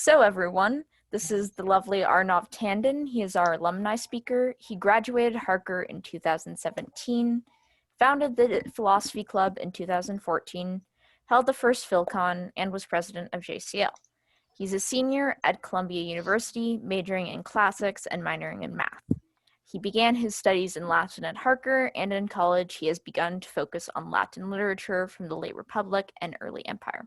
So everyone, this is the lovely Arnav Tandon. He is our alumni speaker. He graduated Harker in 2017, founded the Philosophy Club in 2014, held the first PhilCon, and was president of JCL. He's a senior at Columbia University, majoring in classics and minoring in math. He began his studies in Latin at Harker, and in college he has begun to focus on Latin literature from the late Republic and early Empire.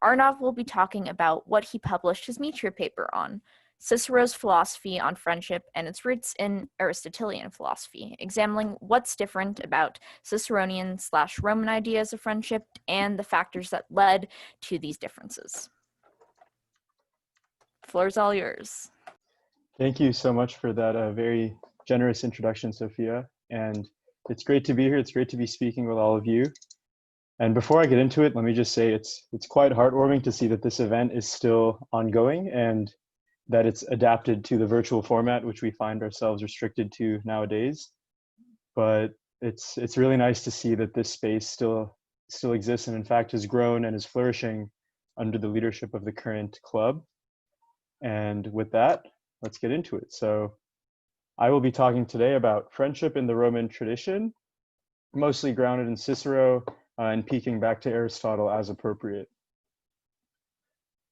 Arnav will be talking about what he published his Amicitia paper on, Cicero's philosophy on friendship and its roots in Aristotelian philosophy, examining what's different about Ciceronian/Roman ideas of friendship and the factors that led to these differences. The floor is all yours. Thank you so much for that very generous introduction, Sophia. And it's great to be here. It's great to be speaking with all of you. And before I get into it, let me just say it's quite heartwarming to see that this event is still ongoing and that it's adapted to the virtual format, which we find ourselves restricted to nowadays. But it's really nice to see that this space still exists and in fact has grown and is flourishing under the leadership of the current club. And with that, let's get into it. So I will be talking today about friendship in the Roman tradition, mostly grounded in Cicero, and peeking back to Aristotle as appropriate.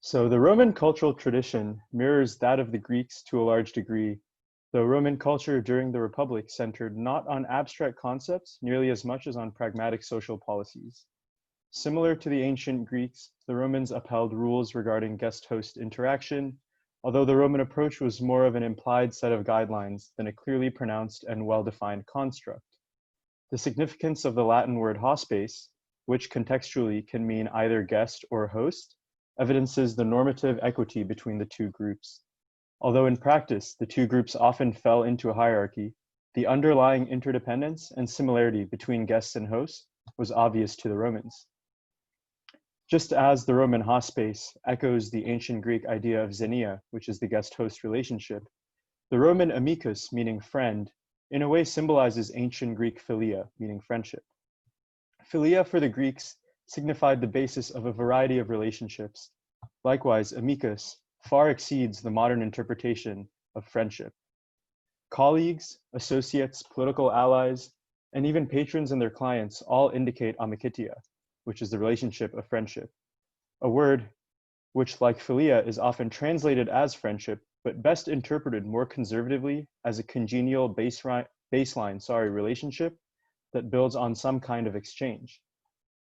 So the Roman cultural tradition mirrors that of the Greeks to a large degree, though Roman culture during the Republic centered not on abstract concepts nearly as much as on pragmatic social policies. Similar to the ancient Greeks, the Romans upheld rules regarding guest-host interaction, although the Roman approach was more of an implied set of guidelines than a clearly pronounced and well-defined construct. The significance of the Latin word hospes, which contextually can mean either guest or host, evidences the normative equity between the two groups. Although in practice, the two groups often fell into a hierarchy, the underlying interdependence and similarity between guests and hosts was obvious to the Romans. Just as the Roman hospes echoes the ancient Greek idea of xenia, which is the guest-host relationship, the Roman amicus, meaning friend, in a way symbolizes ancient Greek philia, meaning friendship. Philia for the Greeks signified the basis of a variety of relationships. Likewise, amicus far exceeds the modern interpretation of friendship. Colleagues, associates, political allies, and even patrons and their clients all indicate amicitia, which is the relationship of friendship. A word which, like philia, is often translated as friendship, but best interpreted more conservatively as a congenial baseline relationship that builds on some kind of exchange.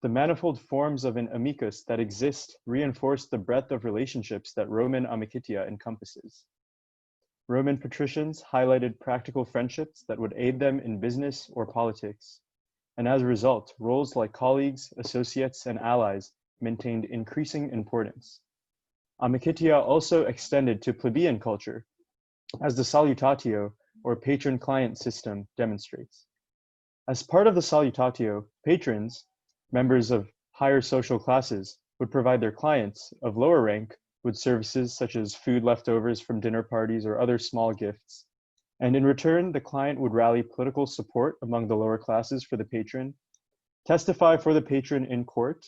The manifold forms of an amicus that exist reinforce the breadth of relationships that Roman amicitia encompasses. Roman patricians highlighted practical friendships that would aid them in business or politics, and as a result, roles like colleagues, associates, and allies maintained increasing importance. Amicitia also extended to plebeian culture, as the salutatio, or patron-client system, demonstrates. As part of the salutatio, patrons, members of higher social classes, would provide their clients of lower rank with services such as food leftovers from dinner parties or other small gifts. And in return, the client would rally political support among the lower classes for the patron, testify for the patron in court,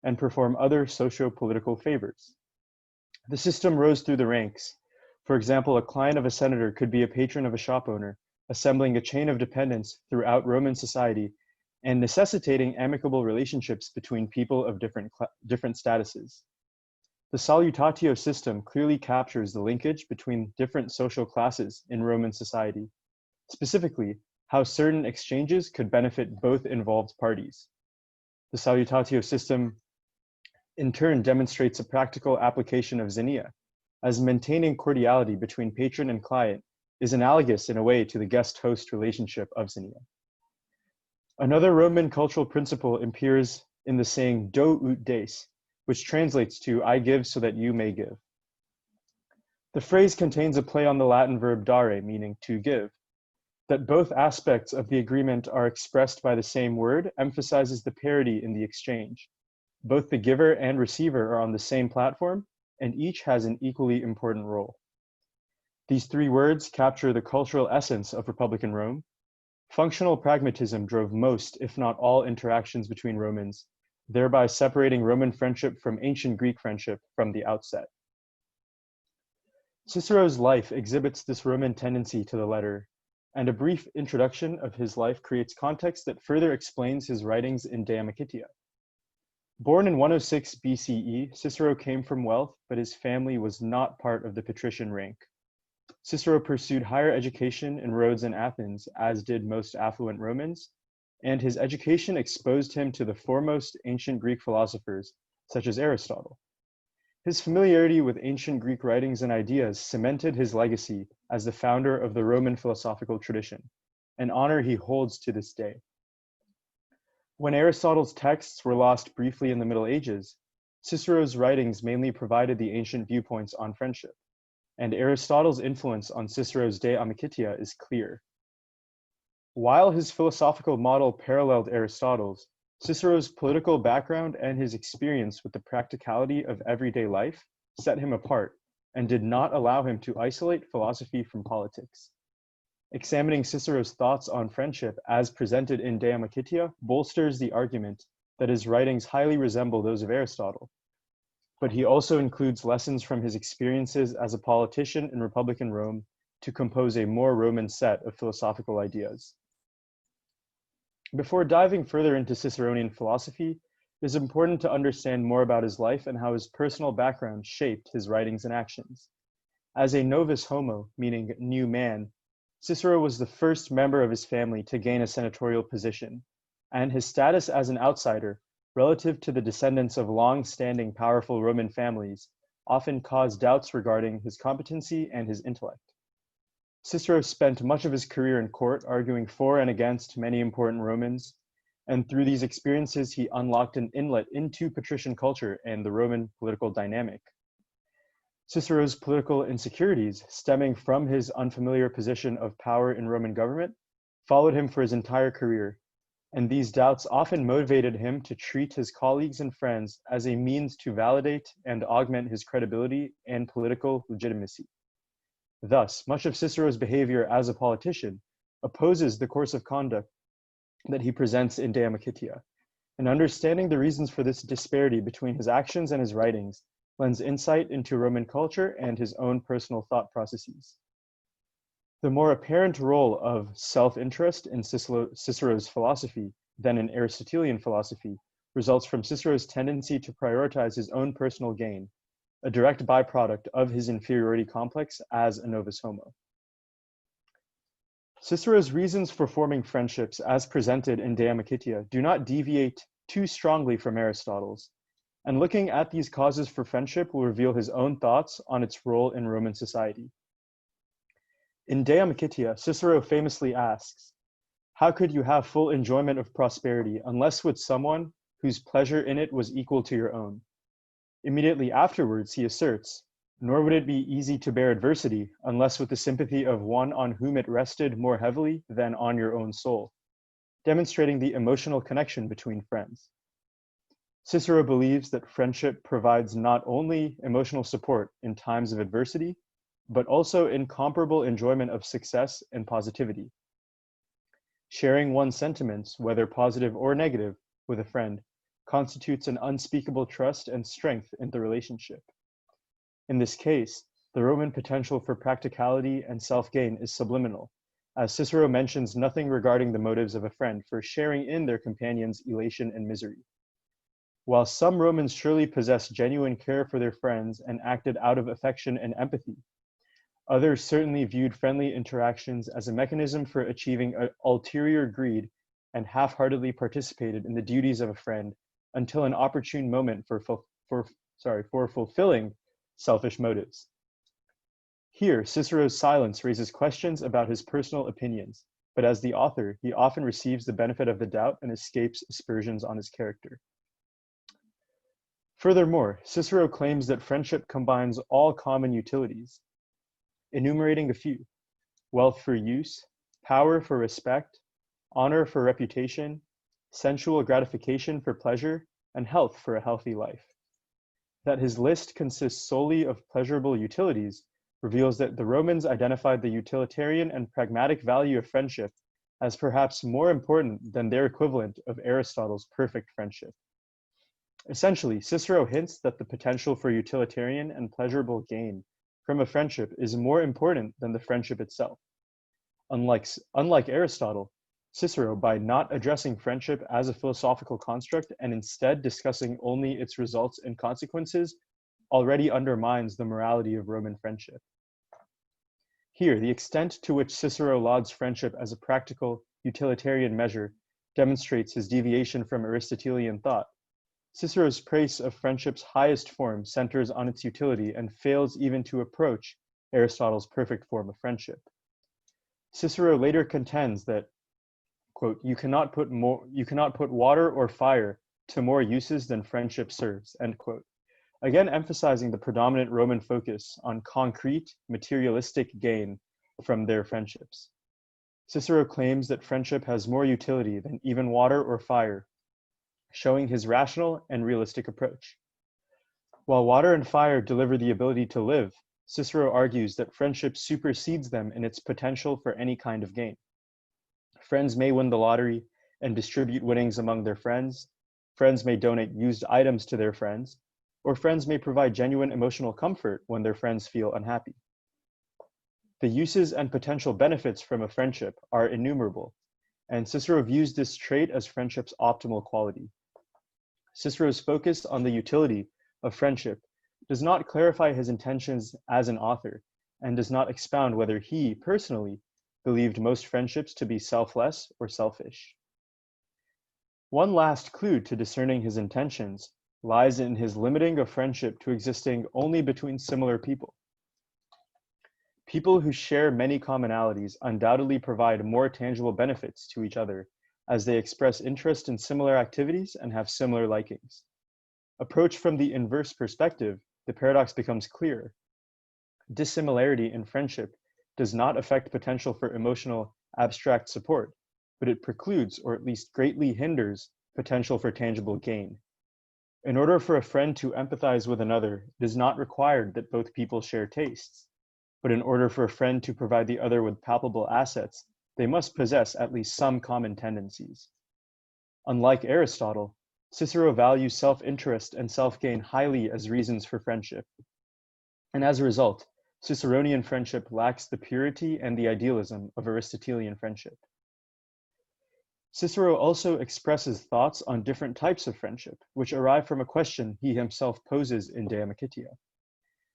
and perform other socio-political favors. The system rose through the ranks. For example, a client of a senator could be a patron of a shop owner, assembling a chain of dependence throughout Roman society and necessitating amicable relationships between people of different statuses. The salutatio system clearly captures the linkage between different social classes in Roman society, specifically how certain exchanges could benefit both involved parties. The salutatio system in turn demonstrates a practical application of xenia, as maintaining cordiality between patron and client is analogous in a way to the guest-host relationship of xenia. Another Roman cultural principle appears in the saying do ut des, which translates to I give so that you may give. The phrase contains a play on the Latin verb dare, meaning to give. That both aspects of the agreement are expressed by the same word emphasizes the parity in the exchange. Both the giver and receiver are on the same platform, and each has an equally important role. These three words capture the cultural essence of Republican Rome. Functional pragmatism drove most, if not all, interactions between Romans, thereby separating Roman friendship from ancient Greek friendship from the outset. Cicero's life exhibits this Roman tendency to the letter, and a brief introduction of his life creates context that further explains his writings in De Amicitia. Born in 106 BCE, Cicero came from wealth, but his family was not part of the patrician rank. Cicero pursued higher education in Rhodes and Athens, as did most affluent Romans, and his education exposed him to the foremost ancient Greek philosophers, such as Aristotle. His familiarity with ancient Greek writings and ideas cemented his legacy as the founder of the Roman philosophical tradition, an honor he holds to this day. When Aristotle's texts were lost briefly in the Middle Ages, Cicero's writings mainly provided the ancient viewpoints on friendship, and Aristotle's influence on Cicero's De Amicitia is clear. While his philosophical model paralleled Aristotle's, Cicero's political background and his experience with the practicality of everyday life set him apart and did not allow him to isolate philosophy from politics. Examining Cicero's thoughts on friendship as presented in De Amicitia bolsters the argument that his writings highly resemble those of Aristotle, but he also includes lessons from his experiences as a politician in Republican Rome to compose a more Roman set of philosophical ideas. Before diving further into Ciceronian philosophy, it is important to understand more about his life and how his personal background shaped his writings and actions. As a novus homo, meaning new man, Cicero was the first member of his family to gain a senatorial position, and his status as an outsider, relative to the descendants of long-standing powerful Roman families, often caused doubts regarding his competency and his intellect. Cicero spent much of his career in court arguing for and against many important Romans, and through these experiences he unlocked an inlet into patrician culture and the Roman political dynamic. Cicero's political insecurities, stemming from his unfamiliar position of power in Roman government, followed him for his entire career, and these doubts often motivated him to treat his colleagues and friends as a means to validate and augment his credibility and political legitimacy. Thus, much of Cicero's behavior as a politician opposes the course of conduct that he presents in De Amicitia, and understanding the reasons for this disparity between his actions and his writings lends insight into Roman culture and his own personal thought processes. The more apparent role of self-interest in Cicero's philosophy than in Aristotelian philosophy results from Cicero's tendency to prioritize his own personal gain, a direct byproduct of his inferiority complex as a novus homo. Cicero's reasons for forming friendships as presented in De Amicitia do not deviate too strongly from Aristotle's, and looking at these causes for friendship will reveal his own thoughts on its role in Roman society. In De Amicitia, Cicero famously asks, "How could you have full enjoyment of prosperity unless with someone whose pleasure in it was equal to your own?" Immediately afterwards, he asserts, "Nor would it be easy to bear adversity unless with the sympathy of one on whom it rested more heavily than on your own soul," demonstrating the emotional connection between friends. Cicero believes that friendship provides not only emotional support in times of adversity, but also incomparable enjoyment of success and positivity. Sharing one's sentiments, whether positive or negative, with a friend constitutes an unspeakable trust and strength in the relationship. In this case, the Roman potential for practicality and self-gain is subliminal, as Cicero mentions nothing regarding the motives of a friend for sharing in their companion's elation and misery. While some Romans surely possessed genuine care for their friends and acted out of affection and empathy, others certainly viewed friendly interactions as a mechanism for achieving ulterior greed and half-heartedly participated in the duties of a friend until an opportune moment for fulfilling selfish motives. Here, Cicero's silence raises questions about his personal opinions, but as the author, he often receives the benefit of the doubt and escapes aspersions on his character. Furthermore, Cicero claims that friendship combines all common utilities, enumerating a few: wealth for use, power for respect, honor for reputation, sensual gratification for pleasure, and health for a healthy life. That his list consists solely of pleasurable utilities reveals that the Romans identified the utilitarian and pragmatic value of friendship as perhaps more important than their equivalent of Aristotle's perfect friendship. Essentially, Cicero hints that the potential for utilitarian and pleasurable gain from a friendship is more important than the friendship itself. Unlike Aristotle, Cicero, by not addressing friendship as a philosophical construct and instead discussing only its results and consequences, already undermines the morality of Roman friendship. Here, the extent to which Cicero lauds friendship as a practical, utilitarian measure demonstrates his deviation from Aristotelian thought. Cicero's praise of friendship's highest form centers on its utility and fails even to approach Aristotle's perfect form of friendship. Cicero later contends that, quote, you cannot put water or fire to more uses than friendship serves, end quote, again emphasizing the predominant Roman focus on concrete, materialistic gain from their friendships. Cicero claims that friendship has more utility than even water or fire, showing his rational and realistic approach. While water and fire deliver the ability to live, Cicero argues that friendship supersedes them in its potential for any kind of gain. Friends may win the lottery and distribute winnings among their friends. Friends may donate used items to their friends, or friends may provide genuine emotional comfort when their friends feel unhappy. The uses and potential benefits from a friendship are innumerable, and Cicero views this trait as friendship's optimal quality. Cicero's focus on the utility of friendship does not clarify his intentions as an author, and does not expound whether he, personally, believed most friendships to be selfless or selfish. One last clue to discerning his intentions lies in his limiting of friendship to existing only between similar people. People who share many commonalities undoubtedly provide more tangible benefits to each other as they express interest in similar activities and have similar likings. Approached from the inverse perspective, the paradox becomes clear. Dissimilarity in friendship does not affect potential for emotional abstract support, but it precludes, or at least greatly hinders, potential for tangible gain. In order for a friend to empathize with another, it is not required that both people share tastes, but in order for a friend to provide the other with palpable assets, they must possess at least some common tendencies. Unlike Aristotle, Cicero values self-interest and self-gain highly as reasons for friendship. And as a result, Ciceronian friendship lacks the purity and the idealism of Aristotelian friendship. Cicero also expresses thoughts on different types of friendship, which arrive from a question he himself poses in De Amicitia.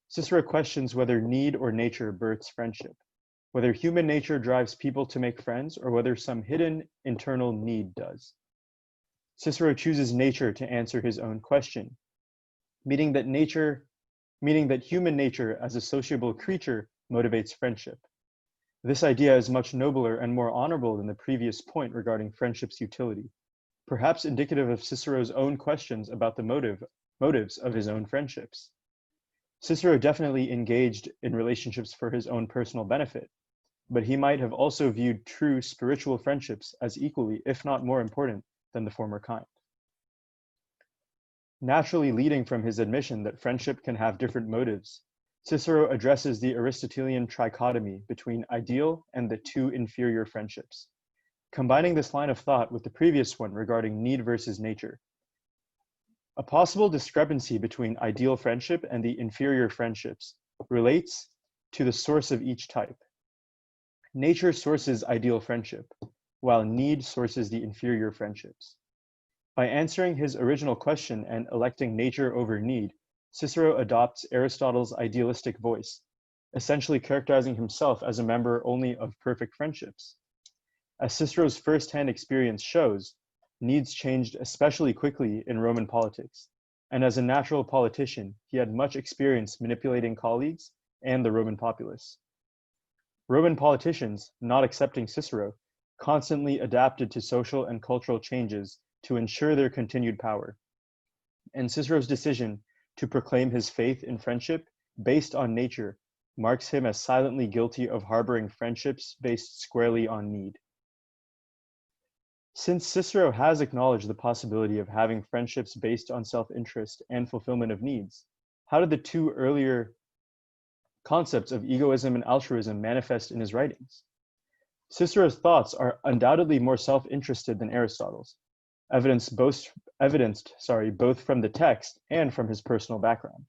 Cicero questions whether need or nature births friendship, whether human nature drives people to make friends, or whether some hidden internal need does. Cicero chooses nature to answer his own question, meaning that human nature as a sociable creature motivates friendship. This idea is much nobler and more honorable than the previous point regarding friendship's utility, perhaps indicative of Cicero's own questions about the motives of his own friendships. Cicero definitely engaged in relationships for his own personal benefit, but he might have also viewed true spiritual friendships as equally, if not more important, than the former kind. Naturally leading from his admission that friendship can have different motives, Cicero addresses the Aristotelian trichotomy between ideal and the two inferior friendships, combining this line of thought with the previous one regarding need versus nature. A possible discrepancy between ideal friendship and the inferior friendships relates to the source of each type. Nature sources ideal friendship, while need sources the inferior friendships. By answering his original question and electing nature over need, Cicero adopts Aristotle's idealistic voice, essentially characterizing himself as a member only of perfect friendships. As Cicero's first-hand experience shows, needs changed especially quickly in Roman politics, and as a natural politician, he had much experience manipulating colleagues and the Roman populace. Roman politicians, not accepting Cicero, constantly adapted to social and cultural changes to ensure their continued power. And Cicero's decision to proclaim his faith in friendship based on nature marks him as silently guilty of harboring friendships based squarely on need. Since Cicero has acknowledged the possibility of having friendships based on self-interest and fulfillment of needs, how did the two earlier concepts of egoism and altruism manifest in his writings? Cicero's thoughts are undoubtedly more self-interested than Aristotle's, evidenced both from the text and from his personal background.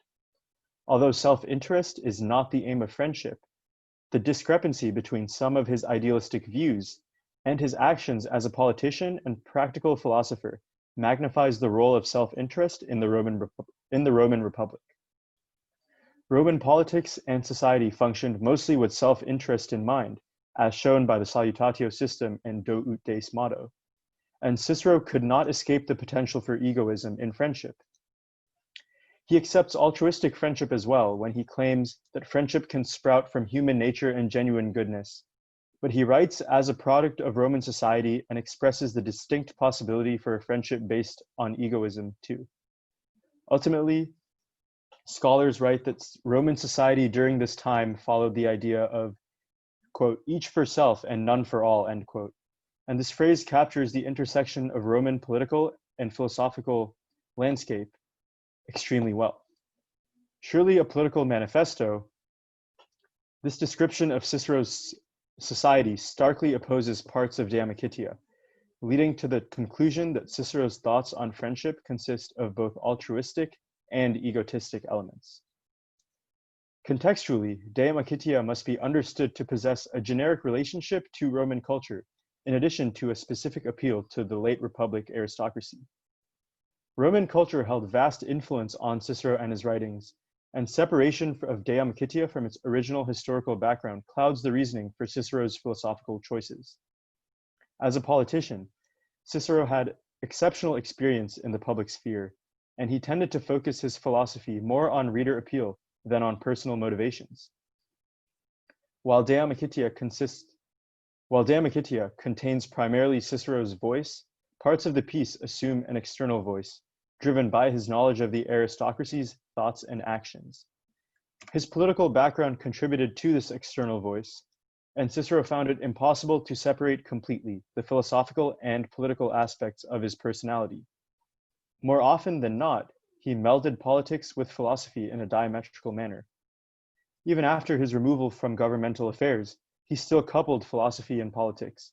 Although self-interest is not the aim of friendship, the discrepancy between some of his idealistic views and his actions as a politician and practical philosopher magnifies the role of self-interest in the Roman Republic. Roman politics and society functioned mostly with self-interest in mind, as shown by the salutatio system and do ut des motto, and Cicero could not escape the potential for egoism in friendship. He accepts altruistic friendship as well when he claims that friendship can sprout from human nature and genuine goodness, but he writes as a product of Roman society and expresses the distinct possibility for a friendship based on egoism too. Ultimately, scholars write that Roman society during this time followed the idea of, quote, each for self and none for all, end quote. And this phrase captures the intersection of Roman political and philosophical landscape extremely well. Surely a political manifesto, this description of Cicero's society starkly opposes parts of De Amicitia, leading to the conclusion that Cicero's thoughts on friendship consist of both altruistic and egotistic elements. Contextually, De Amicitia must be understood to possess a generic relationship to Roman culture, in addition to a specific appeal to the late Republic aristocracy. Roman culture held vast influence on Cicero and his writings, and separation of De Amicitia from its original historical background clouds the reasoning for Cicero's philosophical choices. As a politician, Cicero had exceptional experience in the public sphere, and he tended to focus his philosophy more on reader appeal than on personal motivations. While De Amicitia contains primarily Cicero's voice, parts of the piece assume an external voice, driven by his knowledge of the aristocracy's thoughts and actions. His political background contributed to this external voice, and Cicero found it impossible to separate completely the philosophical and political aspects of his personality. More often than not, he melded politics with philosophy in a diametrical manner. Even after his removal from governmental affairs, he still coupled philosophy and politics,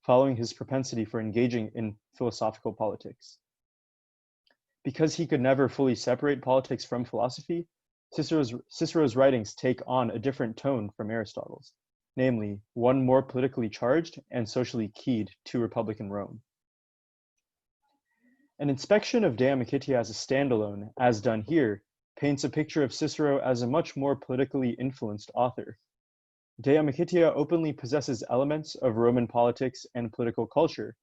following his propensity for engaging in philosophical politics. Because he could never fully separate politics from philosophy, Cicero's writings take on a different tone from Aristotle's, namely, one more politically charged and socially keyed to Republican Rome. An inspection of De Amicitia as a standalone, as done here, paints a picture of Cicero as a much more politically influenced author. De Amicitia openly possesses elements of Roman politics and political culture,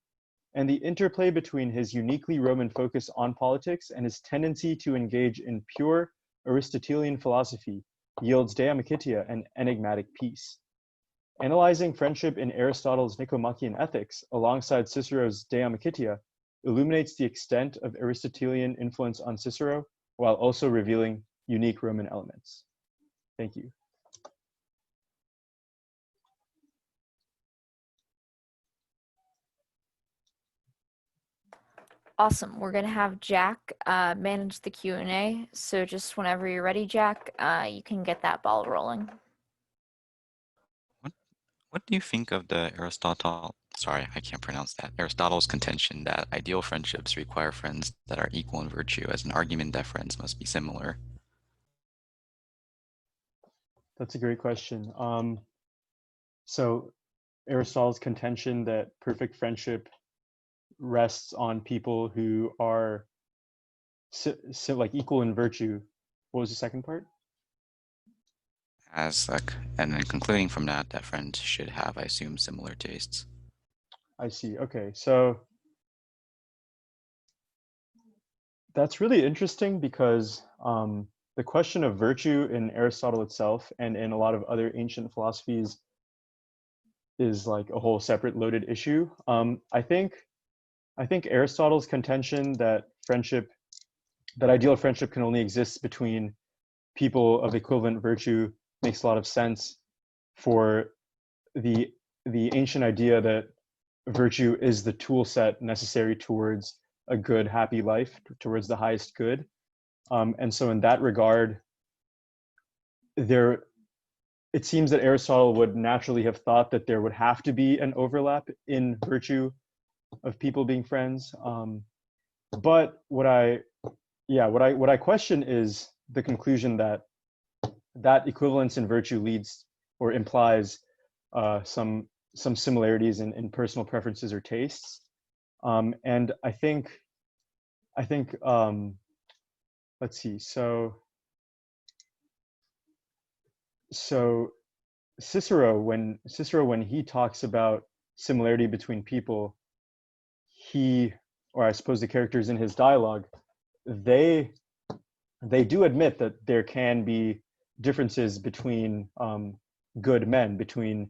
and the interplay between his uniquely Roman focus on politics and his tendency to engage in pure Aristotelian philosophy yields De Amicitia an enigmatic piece. Analyzing friendship in Aristotle's Nicomachean Ethics alongside Cicero's De Amicitia illuminates the extent of Aristotelian influence on Cicero while also revealing unique Roman elements. Thank you. Awesome. We're going to have Jack manage the Q&A. So just whenever you're ready, Jack, you can get that ball rolling. What do you think of the Aristotle's contention that ideal friendships require friends that are equal in virtue, as an argument that friends must be similar? That's a great question. So Aristotle's contention that perfect friendship rests on people who are like equal in virtue. What was the second part? And then concluding from that friends should have, I assume, similar tastes. I see. Okay, so that's really interesting because the question of virtue in Aristotle itself and in a lot of other ancient philosophies is like a whole separate loaded issue. I think Aristotle's contention that ideal friendship can only exist between people of equivalent virtue makes a lot of sense for the ancient idea that virtue is the tool set necessary towards a good, happy life, towards the highest good. And so in that regard, it seems that Aristotle would naturally have thought that there would have to be an overlap in virtue of people being friends. But what I question is the conclusion that that equivalence in virtue leads or implies some similarities in personal preferences or tastes. And I think let's see. So Cicero, when he talks about similarity between people, or I suppose the characters in his dialogue, they do admit that there can be differences between good men, between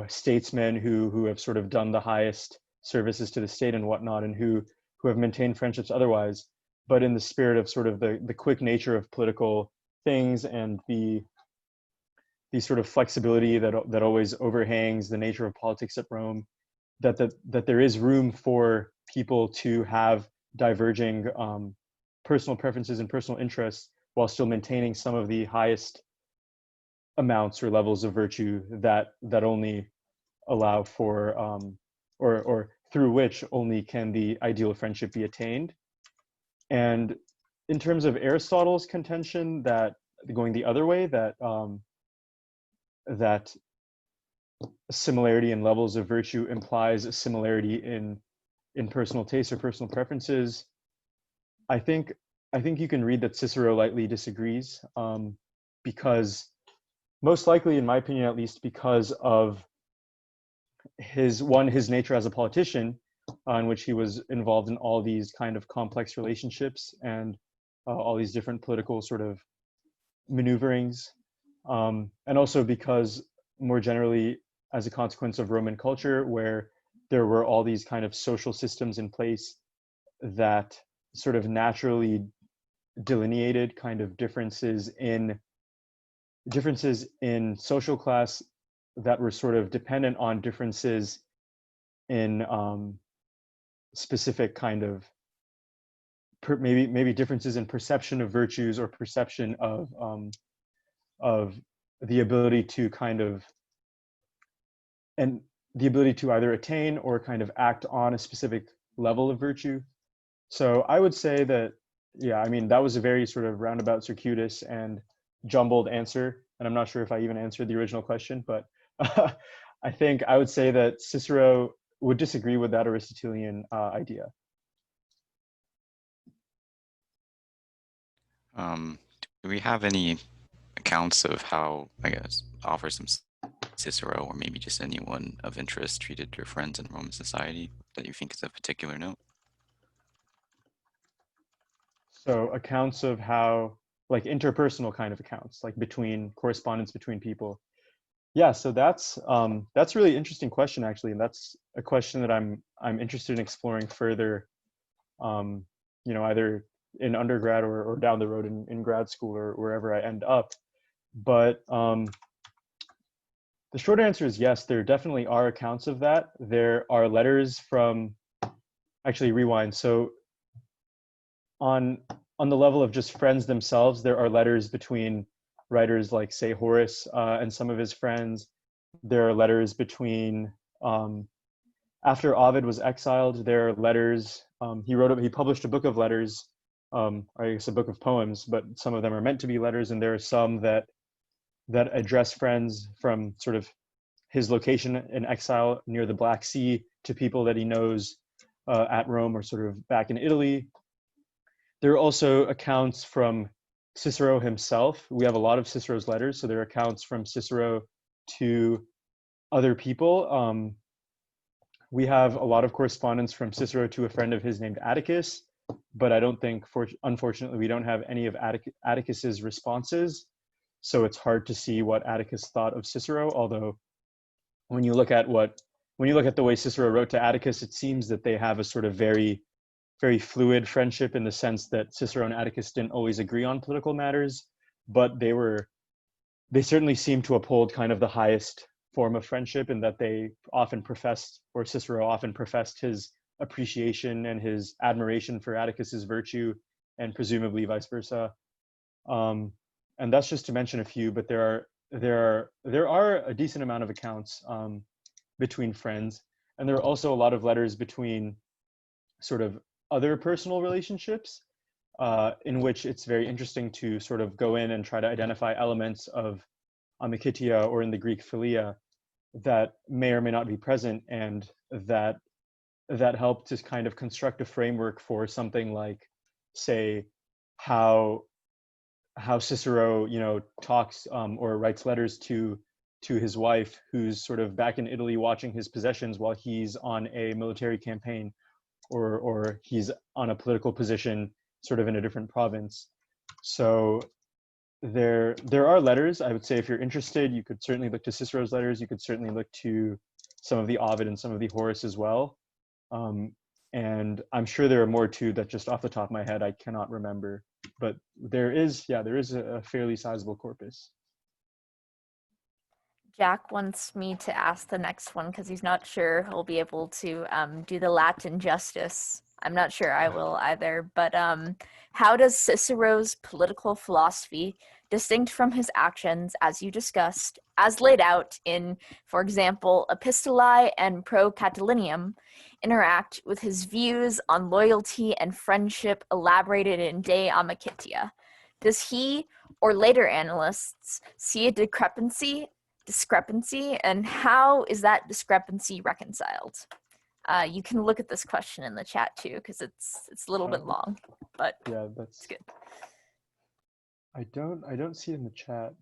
statesmen who have sort of done the highest services to the state and whatnot, and who have maintained friendships otherwise. But in the spirit of sort of the quick nature of political things and the sort of flexibility that always overhangs the nature of politics at Rome, that there is room for people to have diverging personal preferences and personal interests while still maintaining some of the highest amounts or levels of virtue that only allow for or through which only can the ideal of friendship be attained. And in terms of Aristotle's contention that going the other way, that that similarity in levels of virtue implies a similarity in personal tastes or personal preferences, I think you can read that Cicero lightly disagrees, because most likely, in my opinion at least, because of his nature as a politician, in which he was involved in all these kind of complex relationships and all these different political sort of maneuverings, and also because more generally as a consequence of Roman culture, where there were all these kind of social systems in place that sort of naturally delineated kind of differences in social class that were sort of dependent on differences in specific kind of maybe differences in perception of virtues or perception of the ability to kind of, and the ability to either attain or kind of act on a specific level of virtue. So I would say that, yeah, I mean, that was a very sort of roundabout, circuitous and jumbled answer, and I'm not sure if I even answered the original question, but I think I would say that Cicero would disagree with that Aristotelian idea. Do we have any accounts of how, I guess, authors from Cicero or maybe just anyone of interest treated their friends in Roman society that you think is of particular note? So accounts of how, like interpersonal kind of accounts, like between correspondence between people. Yeah, so that's a really interesting question, actually, and that's a question that I'm interested in exploring further, either in undergrad or down the road in grad school or wherever I end up. But the short answer is yes, there definitely are accounts of that. There are letters from, actually rewind. So on the level of just friends themselves, there are letters between writers like, say, Horace and some of his friends. There are letters between, after Ovid was exiled, there are letters. He published a book of letters, I guess a book of poems, but some of them are meant to be letters, and there are some that address friends from sort of his location in exile near the Black Sea to people that he knows at Rome or sort of back in Italy. There are also accounts from Cicero himself. We have a lot of Cicero's letters, so there are accounts from Cicero to other people. We have a lot of correspondence from Cicero to a friend of his named Atticus, but I don't think, unfortunately, we don't have any of Atticus's responses. So it's hard to see what Atticus thought of Cicero, although when you look at the way Cicero wrote to Atticus, it seems that they have a sort of very, very fluid friendship, in the sense that Cicero and Atticus didn't always agree on political matters, but they certainly seem to uphold kind of the highest form of friendship, in that they often professed, or Cicero often professed, his appreciation and his admiration for Atticus's virtue, and presumably vice versa. And that's just to mention a few, but there are a decent amount of accounts between friends, and there are also a lot of letters between sort of other personal relationships. in which it's very interesting to sort of go in and try to identify elements of Amicitia, or in the Greek philia, that may or may not be present, and that help to kind of construct a framework for something like, say, how Cicero, talks or writes letters to his wife, who's sort of back in Italy watching his possessions while he's on a military campaign, or he's on a political position sort of in a different province. So there are letters. I would say if you're interested, you could certainly look to Cicero's letters. You could certainly look to some of the Ovid and some of the Horace as well. And I'm sure there are more too that just off the top of my head I cannot remember. But there is a fairly sizable corpus. Jack wants me to ask the next one because he's not sure he'll be able to do the Latin justice. I'm not sure I will either, but how does Cicero's political philosophy, distinct from his actions, as you discussed, as laid out in, for example, Epistolae and Pro Catilinum, interact with his views on loyalty and friendship elaborated in De Amicitia? Does he or later analysts see a discrepancy, and how is that discrepancy reconciled? You can look at this question in the chat too, because it's a little bit long, but yeah, it's good. I don't see it in the chat.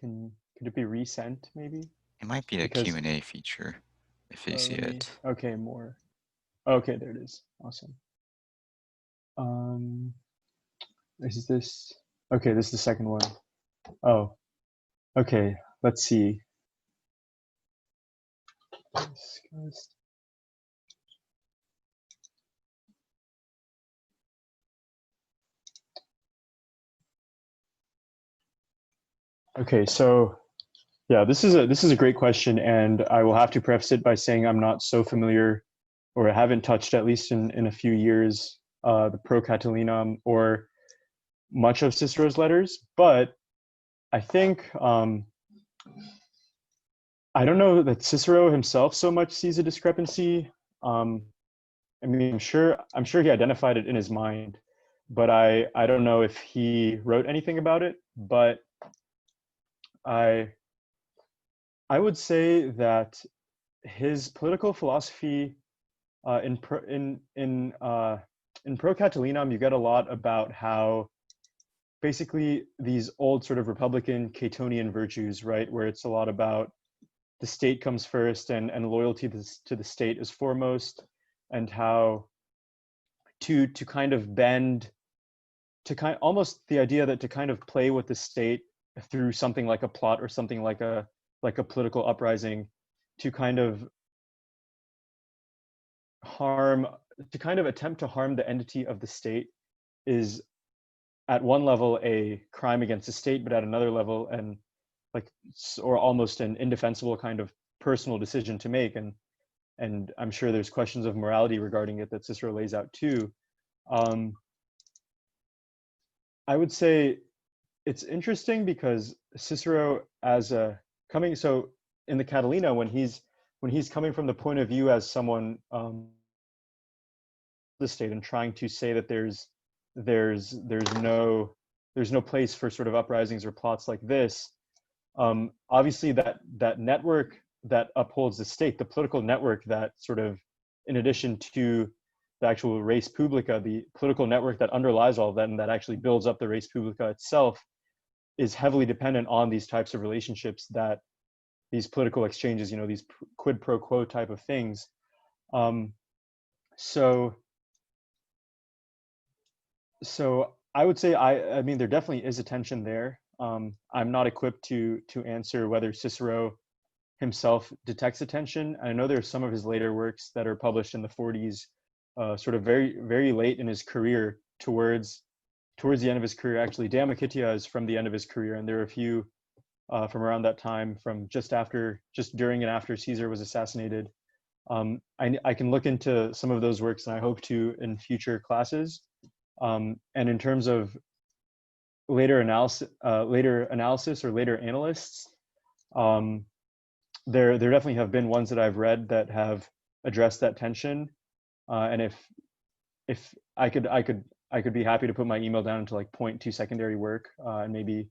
Could it be resent maybe? It might be the Q&A feature if you see it. Okay, more. Okay, there it is. Awesome. Is this? Okay, this is the second one. Oh, okay. Let's see. Okay, so yeah, this is a great question, and I will have to preface it by saying I'm not so familiar, or I haven't touched, at least in a few years, the Pro Catilinum or much of Cicero's letters. But I think I don't know that Cicero himself so much sees a discrepancy. I mean, I'm sure he identified it in his mind, but I don't know if he wrote anything about it. But I would say that his political philosophy in Pro Catilinum, you get a lot about how basically these old sort of Republican Catonian virtues, right, where it's a lot about the state comes first and loyalty to the state is foremost, and how to kind of bend, almost the idea that to kind of play with the state through something like a plot or something like a political uprising, to kind of attempt to harm the entity of the state, is at one level a crime against the state, but at another level or almost an indefensible kind of personal decision to make. And I'm sure there's questions of morality regarding it that Cicero lays out too. I would say it's interesting because Cicero, so in the Catilina, when he's coming from the point of view as someone the state, and trying to say that there's no place for sort of uprisings or plots like this, obviously that network that upholds the state, the political network that sort of, in addition to the actual res publica, the political network that underlies all of that and that actually builds up the res publica itself, is heavily dependent on these types of relationships, that these political exchanges, these quid pro quo type of things. So I would say, I mean, there definitely is a tension there. I'm not equipped to answer whether Cicero himself detects a tension. I know there's some of his later works that are published in the 40s, sort of very, very late in his career, towards the end of his career. Actually, De Amicitia is from the end of his career, and there are a few from around that time, from just during and after Caesar was assassinated. I can look into some of those works, and I hope to in future classes. And in terms of later analysis or later analysts, there definitely have been ones that I've read that have addressed that tension. And if I could I could be happy to put my email down to like point to secondary work and maybe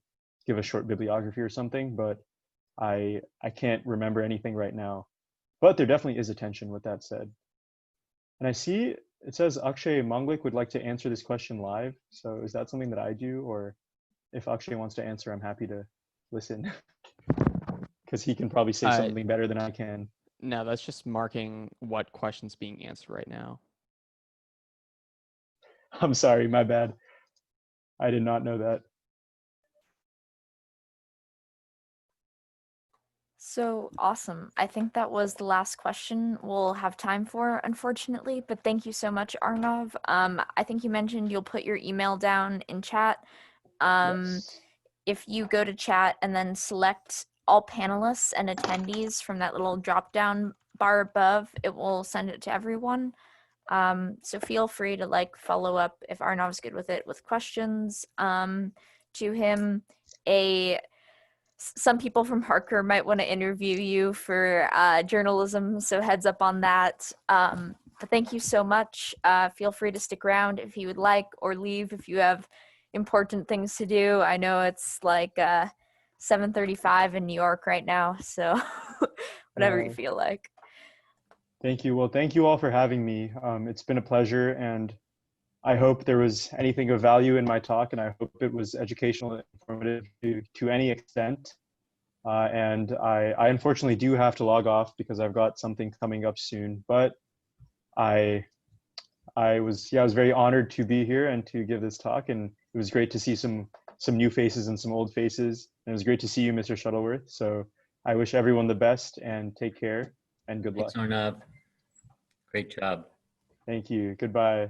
give a short bibliography or something, but I can't remember anything right now. But there definitely is attention with that said. And I see it says Akshay Manglik would like to answer this question live. So is that something that I do? Or if Akshay wants to answer, I'm happy to listen because he can probably say something better than I can. No, that's just marking what question's being answered right now. I'm sorry, my bad. I did not know that. So awesome. I think that was the last question we'll have time for, unfortunately, but thank you so much, Arnav. I think you mentioned you'll put your email down in chat. Yes. If you go to chat and then select all panelists and attendees from that little drop-down bar above, it will send it to everyone. So feel free to like follow up if Arnav's good with it with questions to him. Some people from Harker might want to interview you for journalism, so heads up on that. But thank you so much. Feel free to stick around if you would like, or leave if you have important things to do. I know it's like 7:35 in New York right now, so whatever you feel like. Thank you. Well, thank you all for having me. It's been a pleasure, and I hope there was anything of value in my talk, and I hope it was educational and informative to any extent. And I unfortunately do have to log off because I've got something coming up soon. But I was very honored to be here and to give this talk, and it was great to see some new faces and some old faces. And it was great to see you, Mr. Shuttleworth. So I wish everyone the best and take care and good luck. Thanks, Arnav. Great job. Thank you. Goodbye.